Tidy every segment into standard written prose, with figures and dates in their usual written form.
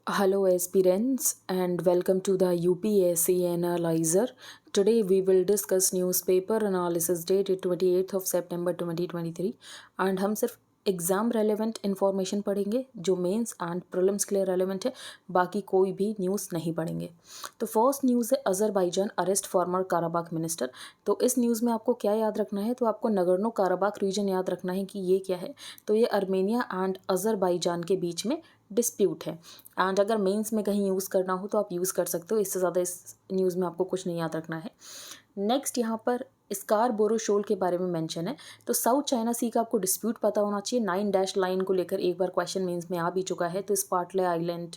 Hello aspirants and welcome to the UPSC Analyzer. Today we will discuss newspaper analysis dated 28th of September 2023 and हम सिर्फ exam relevant information पढ़ेंगे जो mains and prelims के लिए relevant है, बाकी कोई भी न्यूज़ नहीं पढ़ेंगे। तो फर्स्ट न्यूज़ है Azerbaijan arrest farmer Karabakh minister. तो इस न्यूज़ में आपको क्या याद रखना है, तो आपको नगर्नो काराबाख रीजन याद रखना है कि ये क्या है। तो ये अर्मेनिया एंड अज़रबैजान के बीच में डिस्प्यूट है एंड अगर मेंस में कहीं यूज़ करना हो तो आप यूज़ कर सकते हो, इससे ज़्यादा इस न्यूज़ में आपको कुछ नहीं याद रखना है। नेक्स्ट यहाँ पर स्कारबोरो शोल के बारे में मेंशन है। तो साउथ चाइना सी का आपको डिस्प्यूट पता होना चाहिए। 9 डैश लाइन को लेकर एक बार क्वेश्चन मेंस में आ भी चुका है। तो स्पार्टले आइलैंड,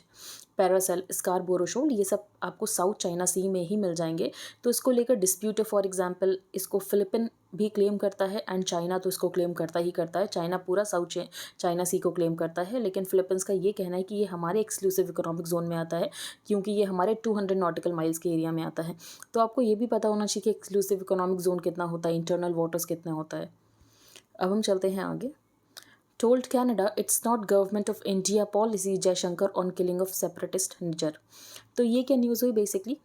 पैरासेल, स्कारबोरो शोल ये सब आपको साउथ चाइना सी में ही मिल जाएंगे। तो इसको लेकर डिस्प्यूट है। फॉर एग्जांपल इसको फिलिपिन भी क्लेम करता है एंड चाइना तो इसको क्लेम करता ही करता है। चाइना पूरा साउथ चाइना सी को क्लेम करता है, लेकिन फिलिपींस का ये कहना है कि ये हमारे एक्सक्लूसिव इकोनॉमिक जोन में आता है क्योंकि ये हमारे 200 नॉटिकल माइल्स के एरिया में आता है। तो आपको ये भी पता होना चाहिए कि एक्सक्लूसिव इकोनॉमिक जोन कितना होता है, इंटरनल वाटर्स कितना होता है। अब हम चलते हैं आगे। Told Canada it's not government of India policy Jaishankar on killing of separatist Nijjar. तो ये क्या न्यूज़ हुई, बेसिकली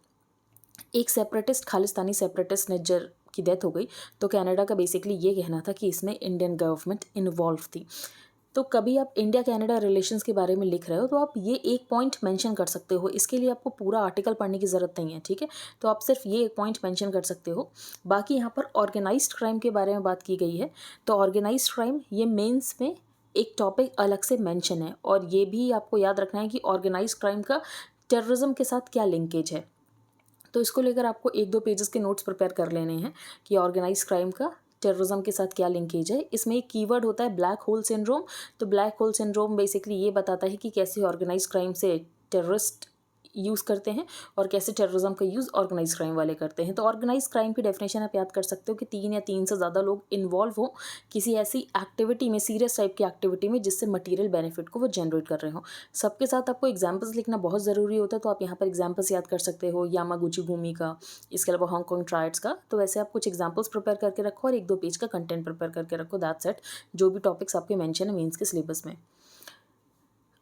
एक सेपरेटिस्ट, खालिस्तानी सेपरेटिस्ट निज्जर की डेथ हो गई। तो कनाडा का बेसिकली ये कहना था कि इसमें इंडियन गवर्नमेंट इन्वॉल्व थी। तो कभी आप इंडिया कनाडा रिलेशंस के बारे में लिख रहे हो तो आप ये एक पॉइंट मेंशन कर सकते हो। इसके लिए आपको पूरा आर्टिकल पढ़ने की ज़रूरत नहीं है, ठीक है। तो आप सिर्फ ये एक पॉइंट मेंशन कर सकते हो। बाकी यहाँ पर ऑर्गेनाइज्ड क्राइम के बारे में बात की गई है। तो ऑर्गेनाइज्ड क्राइम ये मेंस में एक टॉपिक अलग से मेंशन है और ये भी आपको याद रखना है कि ऑर्गेनाइज्ड क्राइम का टेररिज्म के साथ क्या लिंकेज है। तो इसको लेकर आपको 1-2 पेजेस के नोट्स प्रिपेयर कर लेने हैं कि ऑर्गेनाइज क्राइम का टेररिज्म के साथ क्या लिंकेज है। इसमें एक कीवर्ड होता है ब्लैक होल सिंड्रोम। तो ब्लैक होल सिंड्रोम बेसिकली ये बताता है कि कैसे ऑर्गेनाइज क्राइम से टेररिस्ट यूज़ करते हैं और कैसे टेररिज्म का यूज़ ऑर्गेनाइज क्राइम वाले करते हैं। तो ऑर्गेनाइज क्राइम की डेफिनेशन आप याद कर सकते हो कि 3 या 3 से ज़्यादा लोग इन्वॉल्व हो किसी ऐसी एक्टिविटी में, सीरियस टाइप की एक्टिविटी में जिससे मटेरियल बेनिफिट को वो जनरेट कर रहे हो। सबके साथ आपको एग्जाम्पल्स लिखना बहुत ज़रूरी होता है। तो आप यहाँ पर एग्जाम्पल्स याद कर सकते हो, यामागुची भूमि का, इसके अलावा हांगकॉन्ग ट्रायड्स का। तो वैसे आप कुछ एग्जाम्पल्स प्रिपेयर करके रखो और 1-2 पेज का कंटेंट प्रिपेयर करके रखो। That's it. जो भी टॉपिक्स आपके मेंशन है मेंस के सिलेबस में।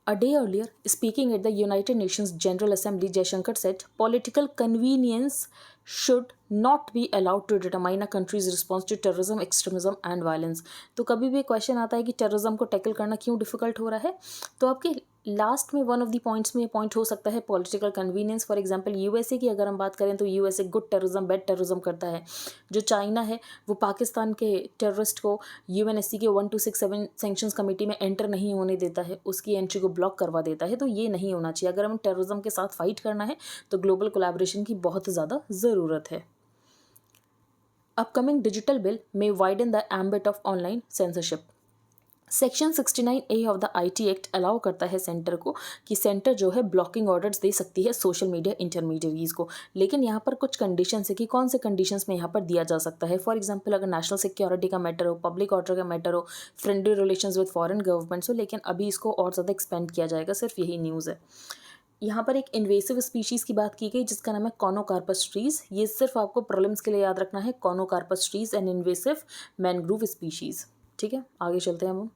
A day earlier, speaking at the United Nations General Assembly, Jaishankar said political convenience should not be allowed to determine a country's response to terrorism, extremism and violence। तो कभी भी question आता है कि terrorism को tackle करना क्यों difficult हो रहा है, तो आपके लास्ट में वन ऑफ द पॉइंट्स में पॉइंट हो सकता है political convenience. For example USA की अगर हम बात करें तो USA good terrorism, bad terrorism करता है। जो चाइना है वो पाकिस्तान के टेररिस्ट को यूएनएससी के 1267 सैंक्शंस कमेटी में एंटर नहीं होने देता है, उसकी एंट्री को ब्लॉक करवा देता है। तो ये नहीं होना चाहिए। अगर हमें टेररिज्म के साथ फाइट करना है तो ग्लोबल कोलैबोरेशन की बहुत ज़्यादा ज़रूरत है। अपकमिंग डिजिटल बिल में widen the ambit of online censorship. Section 69A of the IT act allow करता है सेंटर को कि सेंटर जो है ब्लॉकिंग ऑर्डर्स दे सकती है सोशल मीडिया इंटरमीडियरीज को। लेकिन यहाँ पर कुछ कंडीशंस है कि कौन से कंडीशंस में यहाँ पर दिया जा सकता है। फॉर एग्जांपल अगर नेशनल सिक्योरिटी का मैटर हो, पब्लिक ऑर्डर का मैटर हो, friendly relations with foreign governments हो। लेकिन अभी इसको और ज़्यादा एक्सपेंड किया जाएगा, सिर्फ यही न्यूज़ है। यहाँ पर एक इन्वेसिव स्पीशीज़ की बात की गई जिसका नाम है कॉनोकार्पस ट्रीज़। ये सिर्फ आपको प्रीलिम्स के लिए याद रखना है, conocarpus trees and invasive mangrove species. ठीक है, आगे चलते हैं हम।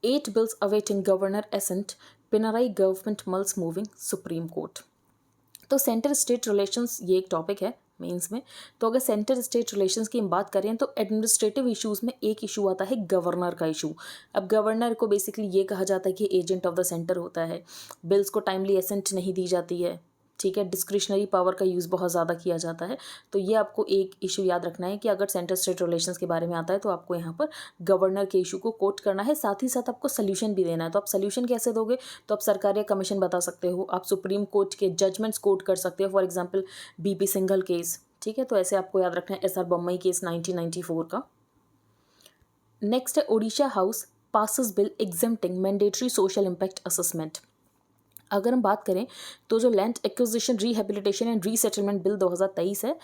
8 bills awaiting governor assent, Pinarayi government mulls moving supreme court. तो सेंटर स्टेट रिलेशंस ये एक टॉपिक है मेंस में। तो अगर सेंटर स्टेट रिलेशंस की हम बात करें तो एडमिनिस्ट्रेटिव इश्यूज में एक इशू आता है गवर्नर का इशू। अब गवर्नर को बेसिकली ये कहा जाता है कि एजेंट ऑफ द सेंटर होता है। बिल्स को टाइमली असेंट नहीं दी जाती है, ठीक है। डिस्क्रिशनरी पावर का यूज़ बहुत ज़्यादा किया जाता है। तो ये आपको एक इशू याद रखना है कि अगर सेंटर स्टेट रिलेशंस के बारे में आता है तो आपको यहाँ पर गवर्नर के इशू को कोट करना है, साथ ही साथ आपको सोल्यूशन भी देना है। तो आप सोल्यूशन कैसे दोगे, तो आप सरकार या कमीशन बता सकते हो, आप सुप्रीम कोर्ट के जजमेंट्स कोट कर सकते हो। For example BP Singhal case, ठीक है। तो ऐसे आपको याद रखना है SR बोम्मई केस 1994 का। नेक्स्ट है Odisha house passes bill exempting mandatory social impact assessment. अगर हम बात करें तो जो land acquisition rehabilitation and resettlement bill 2023 है,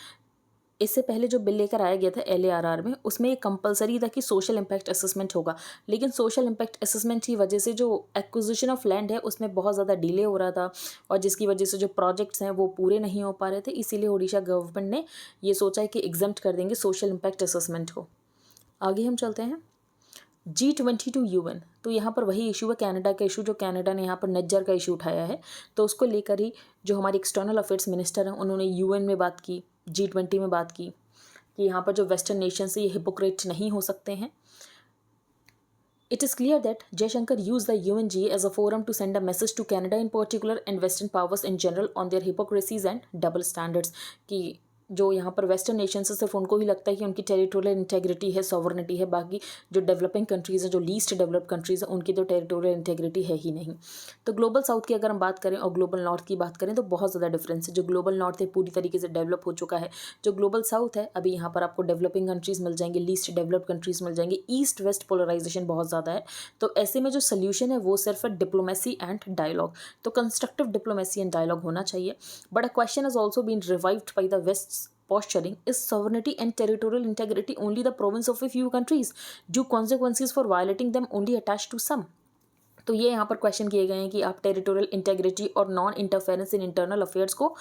इससे पहले जो बिल लेकर आया गया था LARR में, उसमें ये कंपलसरी था कि सोशल इम्पैक्ट असेसमेंट होगा। लेकिन सोशल इम्पैक्ट असेसमेंट की वजह से जो एक्विजिशन ऑफ लैंड है उसमें बहुत ज़्यादा डिले हो रहा था और जिसकी वजह से जो प्रोजेक्ट्स हैं वो पूरे नहीं हो पा रहे थे। इसीलिए ओडिशा गवर्नमेंट ने ये सोचा है कि एग्जेम्प्ट कर देंगे सोशल इम्पैक्ट असेसमेंट को। आगे हम चलते हैं। G20 टू यूएन, तो यहाँ पर वही इशू है कनाडा का इशू, जो कनाडा ने यहाँ पर नज्जर का इशू उठाया है, तो उसको लेकर ही जो हमारे एक्सटर्नल अफेयर्स मिनिस्टर हैं उन्होंने यूएन में बात की, G20 में बात की कि यहाँ पर जो वेस्टर्न नेशंस है ये हिपोक्रेट नहीं हो सकते हैं. It is clear that Jaishankar used the UNG as a forum to send a message to Canada in particular and Western powers in general on their hypocrisies and double standards कि जो यहाँ पर western nation से सिर्फ उनको ही लगता है कि उनकी टेरिटोरियल इंटेग्रिटी है, सॉवरनिटी है, बाकी जो डेवलपिंग कंट्रीज़ हैं, जो लीस्ट डेवलप्ड कंट्रीज़ हैं, उनकी तो टेरिटोरियल इंटेग्रिटी है ही नहीं. तो ग्लोबल साउथ की अगर हम बात करें और ग्लोबल नॉर्थ की बात करें तो बहुत ज़्यादा डिफरेंस है. जो ग्लोबल नॉर्थ है पूरी तरीके से डेवलप हो चुका है, जो ग्लोबल साउथ है अभी यहाँ पर आपको डेवलपिंग कंट्रीज़ मिल जाएंगे, लीस्ट डेवलप्ड कंट्रीज़ मिल जाएंगे, ईस्ट वेस्ट पोलराइजेशन बहुत ज़्यादा है. तो ऐसे में जो सोल्यूशन है वो सिर्फ है डिप्लोमेसी एंड डायलॉग. तो कंस्ट्रक्टिव डिप्लोमेसी एंड डायलॉग होना चाहिए. But a question has also been revived by the west posturing, is sovereignty and territorial integrity only the province of a few countries? Do consequences for violating them only attach to some? तो ये यहाँ पर question किए गए हैं कि आप territorial integrity और non interference in internal affairs को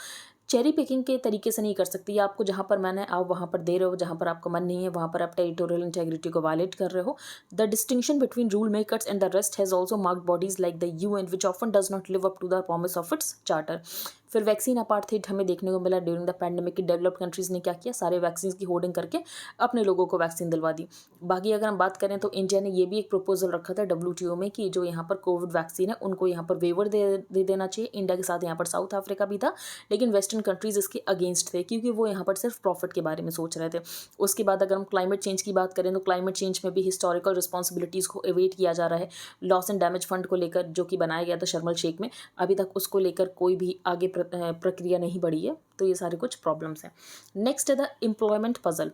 चेरी पिकिंग के तरीके से नहीं कर सकती. या आपको जहाँ पर मन है आप वहाँ पर दे रहे हो, जहाँ पर आपका मन नहीं है वहाँ पर आप टेरिटोरियल इंटेग्रिटी को वायलेट कर रहे हो. The distinction between rule makers and the rest has also marked bodies like the UN which often does not live up to the promise of its charter. फिर वैक्सीन अपार्थाइड हमें देखने को मिला during the pandemic की. Developed countries ने क्या किया, सारे वैक्सीन की होर्डिंग करके अपने लोगों को वैक्सीन दिलवा दी. बाकी अगर हम बात करें तो इंडिया ने ये भी एक प्रपोजल रखा था WTO में कि जो यहाँ पर कोविड वैक्सीन है उनको यहाँ पर वेवर दे देना चाहिए. इंडिया के साथ यहाँ पर साउथ अफ्रीका भी था, लेकिन वेस्टर्न कंट्रीज़ इसके अगेंस्ट थे क्योंकि वो यहाँ पर सिर्फ प्रॉफिट के बारे में सोच रहे थे. उसके बाद अगर हम क्लाइमेट चेंज की बात करें तो क्लाइमेट चेंज में भी हिस्टोरिकल रिस्पॉन्सिबिलिटीज़ को एवेट किया जा रहा है. लॉस एंड डैमेज फंड को लेकर जो कि बनाया गया था शर्मल शेख में, अभी तक उसको लेकर कोई भी आगे प्रक्रिया नहीं बढ़ी है. तो ये सारे कुछ प्रॉब्लम्स हैं. नेक्स्ट है द एम्प्लॉयमेंट पजल.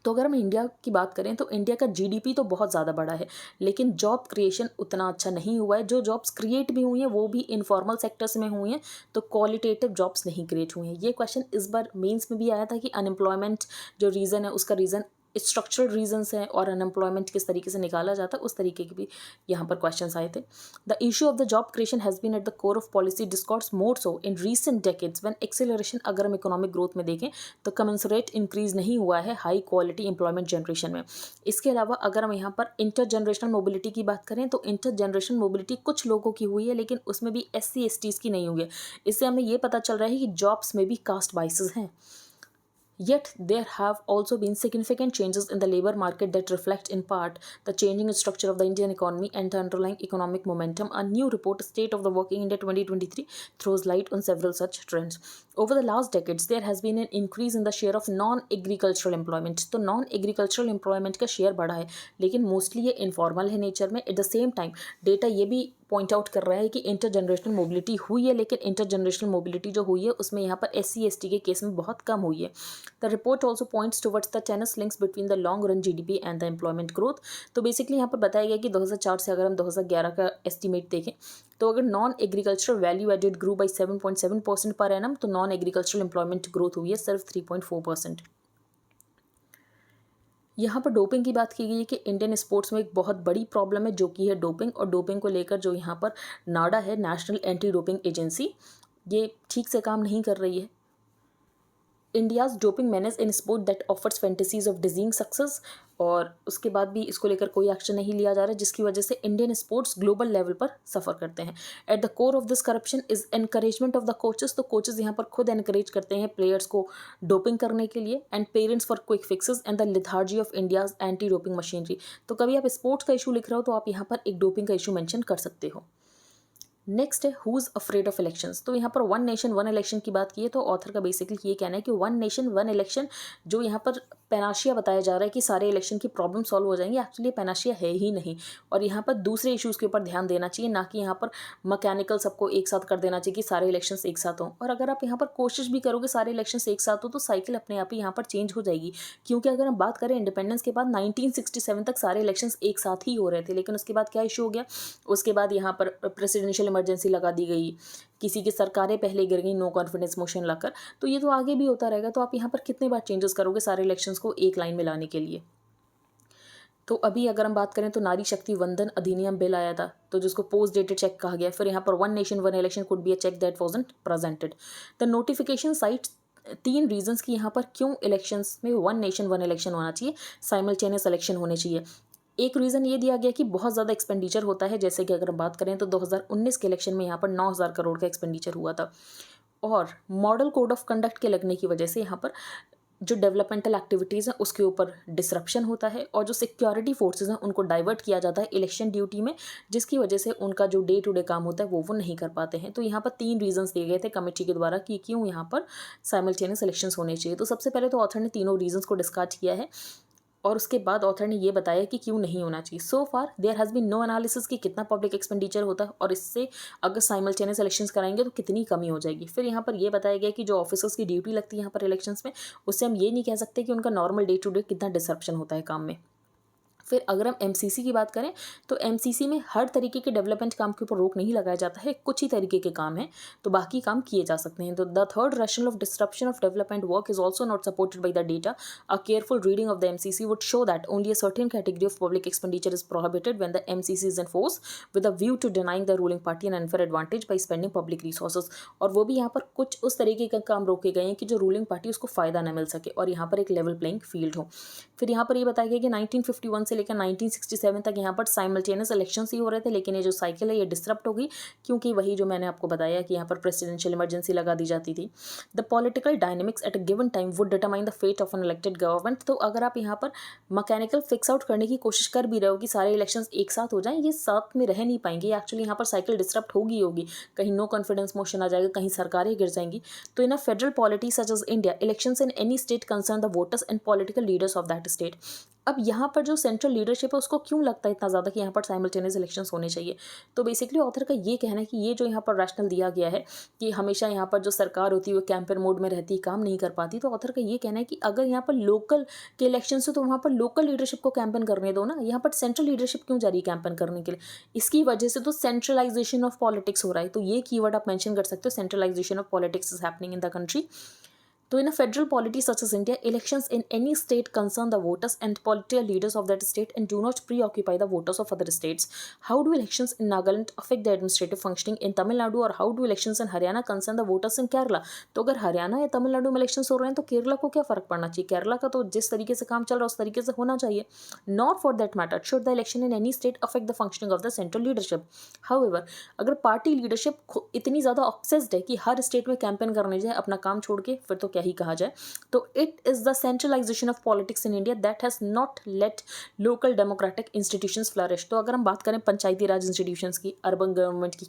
तो अगर हम इंडिया की बात करें तो इंडिया का GDP तो बहुत ज़्यादा बड़ा है, लेकिन जॉब क्रिएशन उतना अच्छा नहीं हुआ है. जो जॉब्स क्रिएट भी हुई हैं वो भी इनफॉर्मल सेक्टर्स में हुई हैं, तो क्वालिटेटिव जॉब्स नहीं क्रिएट हुई हैं. ये क्वेश्चन इस बार मेंस में भी आया था कि अनएम्प्लॉयमेंट जो रीज़न है उसका रीज़न स्ट्रक्चरल रीजंस हैं और अनएम्प्लॉयमेंट किस तरीके से निकाला जाता है उस तरीके के भी यहाँ पर क्वेश्चंस आए थे. The issue of the job creation has been at the core of policy discourse more so in recent decades when acceleration, अगर हम इकोनॉमिक ग्रोथ में देखें तो कमेंसरेट इंक्रीज नहीं हुआ है हाई क्वालिटी एम्प्लॉयमेंट जनरेशन में. इसके अलावा अगर हम यहाँ पर इंटर जनरेशनल मोबिलिटी की बात करें तो इंटर जनरेशनल मोबिलिटी कुछ लोगों की हुई है, लेकिन उसमें भी SC STs की नहीं हुई है. इससे हमें ये पता चल रहा है कि जॉब्स में भी कास्ट बाइसेस हैं. Yet there have also been significant changes in the labor market that reflect in part the changing structure of the Indian economy and the underlying economic momentum. A new report, State of the Working India 2023, throws light on several such trends. Over the last decades, there has been an increase in the share of non-agricultural employment. तो non-agricultural employment का share बढ़ा है, लेकिन mostly ये informal है nature में. At the same time data ये भी पॉइंट आउट कर रहा है कि इंटर जनरेशनल मोबिलिटी हुई है, लेकिन इंटर जनरेशनल मोबिलिटी जो हुई है उसमें यहाँ पर SC ST के केस में बहुत कम हुई है. The report also points towards the टेनस links between the long run GDP and the employment growth. तो बेसिकली यहाँ पर बताया गया कि 2004 से अगर हम 2011 का एस्टिमेट देखें तो अगर non agricultural value added grew by 7.7% per annum, तो नॉन एग्रीकल्चरल एम्प्लॉयमेंट ग्रोथ हुई है सिर्फ 3.4%. यहाँ पर डोपिंग की बात की गई है कि इंडियन स्पोर्ट्स में एक बहुत बड़ी प्रॉब्लम है जो कि है डोपिंग. और डोपिंग को लेकर जो यहाँ पर नाडा है, नेशनल एंटी डोपिंग एजेंसी, ये ठीक से काम नहीं कर रही है. India's doping menace in sport that offers fantasies of dizzying success, और उसके बाद भी इसको लेकर कोई एक्शन नहीं लिया जा रहा है, जिसकी वजह से इंडियन स्पोर्ट्स ग्लोबल लेवल पर सफ़र करते हैं. Eight the core of this corruption is encouragement of the coaches. तो कोचेस यहाँ पर खुद एनकरेज करते हैं प्लेयर्स को डोपिंग करने के लिए. And parents for quick fixes and the lethargy of India's anti doping machinery. तो कभी आप स्पोर्ट्स का इशू लिख रहे हो तो आप यहाँ पर एक डोपिंग का इशू मेंशन कर सकते हो. नेक्स्ट है who is afraid of elections. तो यहाँ पर वन नेशन वन इलेक्शन की बात की है, तो ऑथर का बेसिकली ये कहना है कि वन नेशन वन इलेक्शन जो यहाँ पर पैनाशिया बताया जा रहा है कि सारे इलेक्शन की प्रॉब्लम सॉल्व हो जाएंगी, एक्चुअली पैनाशिया है ही नहीं. और यहाँ पर दूसरे इश्यूज़ के ऊपर ध्यान देना चाहिए, ना कि यहाँ पर मैकेनिकल सबको एक साथ कर देना चाहिए कि सारे इलेक्शंस एक साथ हों. और अगर आप यहाँ पर कोशिश भी करोगे सारे इलेक्शंस एक साथ हो तो साइकिल अपने आप ही यहाँ पर चेंज हो जाएगी. क्योंकि अगर हम बात करें इंडिपेंडेंस के बाद 1967 तक सारे इलेक्शंस एक साथ ही हो रहे थे, लेकिन उसके बाद क्या इशू हो गया, उसके बाद यहाँ पर प्रेसिडेंशियल इमरजेंसी लगा दी गई, किसी की सरकारें पहले गिर गई नो कॉन्फिडेंस मोशन लाकर. तो ये तो आगे भी होता रहेगा. तो आप यहाँ पर कितने बार चेंजेस करोगे सारे इलेक्शंस को एक लाइन में लाने के लिए. तो अभी अगर हम बात करें तो नारी शक्ति वंदन अधिनियम बिल आया था, तो जिसको पोस्ट डेटेड चेक कहा गया. फिर यहाँ पर one nation one election could be a check that wasn't presented. The notification cited 3 reasons की यहाँ पर क्यों इलेक्शंस में वन नेशन वन इलेक्शन होना चाहिए, साइमल्टेनियस इलेक्शन होने चाहिए. एक रीज़न ये दिया गया कि बहुत ज़्यादा एक्सपेंडिचर होता है, जैसे कि अगर हम बात करें तो 2019 के इलेक्शन में यहाँ पर 9,000 करोड़ का एक्सपेंडिचर हुआ था। और मॉडल कोड ऑफ कंडक्ट के लगने की वजह से यहाँ पर जो डेवलपमेंटल एक्टिविटीज़ हैं उसके ऊपर डिसरप्शन होता है, और जो सिक्योरिटी फोर्सेस हैं उनको डाइवर्ट किया जाता है इलेक्शन ड्यूटी में, जिसकी वजह से उनका जो डे टू डे काम होता है वो नहीं कर पाते हैं। तो यहाँ पर 3 रीजंस दिए गए थे कमेटी के द्वारा कि क्यों यहाँ पर साइमल्टेनियस इलेक्शंस होने चाहिए। तो सबसे पहले तो ऑथर ने तीनों रीजंस को डिस्कस किया है, और उसके बाद ऑथर ने ये बताया कि क्यों नहीं होना चाहिए। So far there has been no analysis कि कितना पब्लिक एक्सपेंडिचर होता है और इससे अगर साइमल्टेनियस इलेक्शंस कराएंगे तो कितनी कमी हो जाएगी। फिर यहाँ पर ये बताया गया कि जो ऑफिसर्स की ड्यूटी लगती है यहाँ पर इलेक्शंस में, उससे हम ये नहीं कह सकते कि उनका नॉर्मल डे टू डे कितना डिसरप्शन होता है काम में। फिर अगर हम एमसीसी की बात करें तो एमसीसी में हर तरीके के डेवलपमेंट काम के ऊपर रोक नहीं लगाया जाता है, कुछ ही तरीके के काम हैं, तो बाकी काम किए जा सकते हैं। तो the third rationale of disruption of development work is also not supported by the data. A careful reading of the MCC would show that only a certain category of public expenditure is prohibited when the MCC is in force with a view to denying the ruling party an unfair advantage by spending public resources. और वो भी यहाँ पर कुछ उस तरीके का काम रोके गए हैं कि जो रूलिंग पार्टी उसको फायदा न मिल सके और यहाँ पर एक लेवल प्लेइंग फील्ड हो। फिर यहाँ पर ये बताया गया कि 1951 से लेकर 1967 तक यहाँ पर साइमल्टेनियस इलेक्शंस ही हो रहे थे, लेकिन ये जो साइकिल है ये डिस्टर्ब हो गई, क्योंकि वही जो मैंने आपको बताया कि यहाँ पर प्रेसिडेंशियल इमरजेंसी लगा दी जाती थी। The political dynamics at a given time would determine the fate of an elected government. तो अगर आप यहाँ पर मैकेनिकल फिक्स आउट करने की कोशिश कर भी रहे हो कि सारे इलेक्शंस एक साथ हो जाएं, ये साथ में रह नहीं पाएंगे, एक्चुअली यहाँ पर साइकिल डिस्टर्ब होगी, कहीं नो कॉन्फिडेंस मोशन आ जाएगा, कहीं सरकारें गिर जाएंगी। तो in a federal polity such as India, elections in any state concern the voters and political leaders of that state. अब यहाँ पर जो सेंट्रल लीडरशिप है उसको क्यों लगता है इतना ज़्यादा कि यहाँ पर साइमल्टेनियस इलेक्शंस होने चाहिए। तो बेसिकली ऑथर का ये कहना है कि ये जो यहाँ पर रैशनल दिया गया है कि हमेशा यहाँ पर जो सरकार होती है वो कैंपेन मोड में रहती है, काम नहीं कर पाती, तो ऑथर का ये कहना है कि अगर यहाँ पर लोकल के इलेक्शन हो तो वहाँ पर लोकल लीडरशिप को कैंपेन करने दो ना, यहाँ पर सेंट्रल लीडरशिप क्यों जा रही है कैंपेन करने के लिए। इसकी वजह से तो सेंट्रलाइजेशन ऑफ पॉलिटिक्स हो रहा है। तो ये कीवर्ड आप मेंशन कर सकते हो, centralisation of politics is happening in the country. तो in a federal polity such as India, elections in any state concern the voters and political leaders of that state and do not preoccupy the voters of other states. How do elections in Nagaland affect the administrative functioning in Tamil Nadu, और how do elections in Haryana concern the voters in Kerala? तो अगर हरियाणा या तमिलनाडु में elections हो रहे हैं तो केरला को क्या फ़र्क पड़ना चाहिए। केरला का तो जिस तरीके से काम चल रहा है उस तरीके से होना चाहिए। Not for that matter should the election in any state affect the functioning of the central leadership. However, अगर पार्टी लीडरशिप इतनी ज़्यादा ऑब्सेस्ड है कि हर स्टेट में कैंपेन करने जाए अपना काम छोड़ के, फिर तो क्या ही कहा जाए। तो it is the centralisation of politics in India that has not let local democratic institutions flourish. तो अगर हम बात करें पंचायती राज इंस्टीट्यूशंस की, अर्बन गवर्नमेंट की,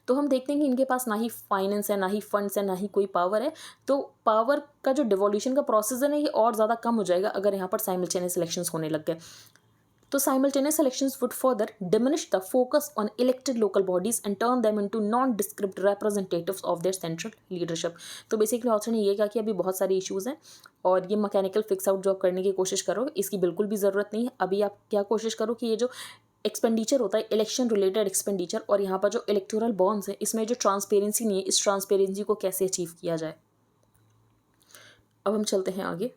तो हम देखते हैं कि इनके पास ना ही फाइनेंस है, ना ही फंड्स है, ना ही कोई पावर है। तो पावर का जो डिवोल्यूशन का प्रोसेस है ना, ये और ज़्यादा कम हो जाएगा अगर यहाँ पर साइमल्टेनियस इलेक्शंस होने लग गए। तो simultaneous elections would further diminish the focus on elected local bodies and turn them into non-descript representatives of their central leadership। तो बेसिकली ऑथर ने ये कहा कि अभी बहुत सारे इश्यूज़ हैं और ये मैकेनिकल फिक्स आउट जो आप करने की कोशिश करो इसकी बिल्कुल भी ज़रूरत नहीं है। अभी आप क्या कोशिश करो कि ये जो एक्सपेंडिचर होता है इलेक्शन रिलेटेड एक्सपेंडिचर, और यहाँ पर जो इलेक्टोरल बॉन्ड्स है इसमें जो ट्रांसपेरेंसी नहीं है, इस ट्रांसपेरेंसी को कैसे अचीव किया जाए। अब हम चलते हैं आगे।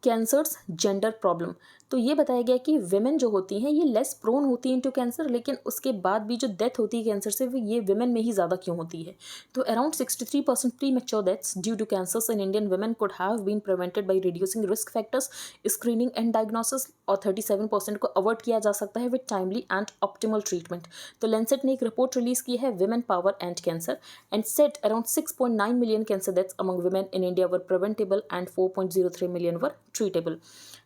Cancers gender problem. तो ये बताया गया कि विमेन जो होती हैं ये लेस प्रोन होती हैं टू कैंसर, लेकिन उसके बाद भी जो डेथ होती है कैंसर से वो ये विमेन में ही ज़्यादा क्यों होती है। तो around 63% premature deaths due to cancers in Indian women could have been prevented by reducing risk factors, screening and diagnosis, और 37% को अवॉइड किया जा सकता है with timely and optimal treatment. तो लेंसेट ने एक रिपोर्ट रिलीज़ की है, women power and cancer, and said around 6.9 million cancer deaths among women in India were preventable and 4.03 million were treatable.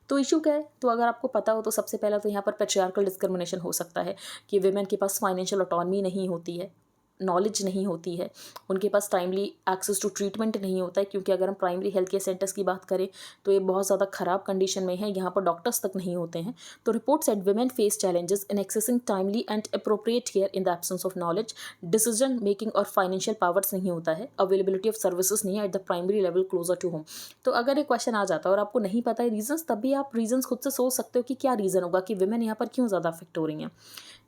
तो इशू क्या है, तो अगर आपको पता हो तो सबसे पहला तो यहाँ पर पैट्रियार्कल डिस्क्रिमिनेशन हो सकता है कि विमेन के पास फाइनेंशियल ऑटोनॉमी नहीं होती है, नॉलेज नहीं होती है, उनके पास टाइमली एक्सेस टू ट्रीटमेंट नहीं होता है, क्योंकि अगर हम प्राइमरी हेल्थ केयर सेंटर्स की बात करें तो ये बहुत ज़्यादा ख़राब कंडीशन में है, यहाँ पर डॉक्टर्स तक नहीं होते हैं। तो report said women face challenges in accessing timely and appropriate care in the absence of knowledge, decision making और फाइनेंशियल पावर्स नहीं होता है, अवेलेबिलिटी ऑफ सर्विसेज नहीं है at the primary level closer to home. तो अगर ये क्वेश्चन आ जाता है और आपको नहीं पता है रीजंस, तब भी आप रीजंस खुद से सोच सकते हो कि क्या रीज़न होगा कि विमेन यहाँ पर क्यों ज़्यादा अफेक्ट हो रही हैं।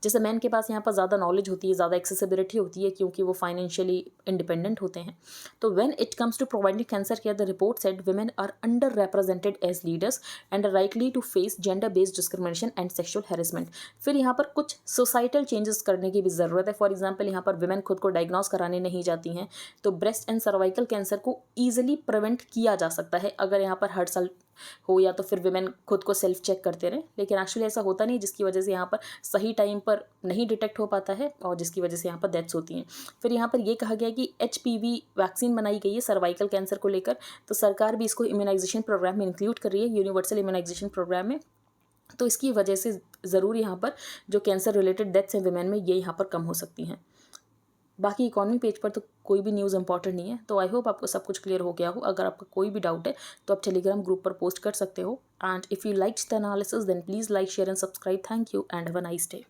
जैसे मैन के पास यहाँ पर ज़्यादा नॉलेज होती है, ज़्यादा एक्सेसिबिलिटी होती है, क्योंकि वो फाइनेंशियली इंडिपेंडेंट होते हैं। तो when it comes to providing cancer care, the report said women are underrepresented as leaders and are likely to face gender based discrimination and sexual harassment. फिर यहाँ पर कुछ सोसाइटल चेंजेस करने की भी ज़रूरत है। फॉर एग्जाम्पल, यहाँ पर विमेन खुद को डायग्नोस कराने नहीं जाती हैं, तो ब्रेस्ट एंड सर्वाइकल कैंसर को ईजिली प्रिवेंट किया जा सकता है अगर यहाँ पर हर साल हो या तो फिर विमेन खुद को सेल्फ चेक करते रहें, लेकिन एक्चुअली ऐसा होता नहीं, जिसकी वजह से यहाँ पर सही टाइम पर नहीं डिटेक्ट हो पाता है और जिसकी वजह से यहाँ पर डेथ्स होती हैं। फिर यहाँ पर ये कहा गया कि HPV वैक्सीन बनाई गई है सर्वाइकल कैंसर को लेकर, तो सरकार भी इसको इम्यूनाइजेशन प्रोग्राम में इंक्लूड कर रही है, यूनिवर्सल इम्यूनाइजेशन प्रोग्राम में। तो इसकी वजह से ज़रूर यहाँ पर जो कैंसर रिलेटेड डेथ्स हैं विमेन में, ये यहाँ पर कम हो सकती हैं। बाकी इकॉनमी पेज पर तो कोई भी न्यूज़ इंपॉर्टेंट नहीं है। तो आई होप आपको सब कुछ क्लियर हो गया हो। अगर आपका कोई भी डाउट है तो आप टेलीग्राम ग्रुप पर पोस्ट कर सकते हो। And if you likes the analysis then please like, share and subscribe. Thank you and have a nice day.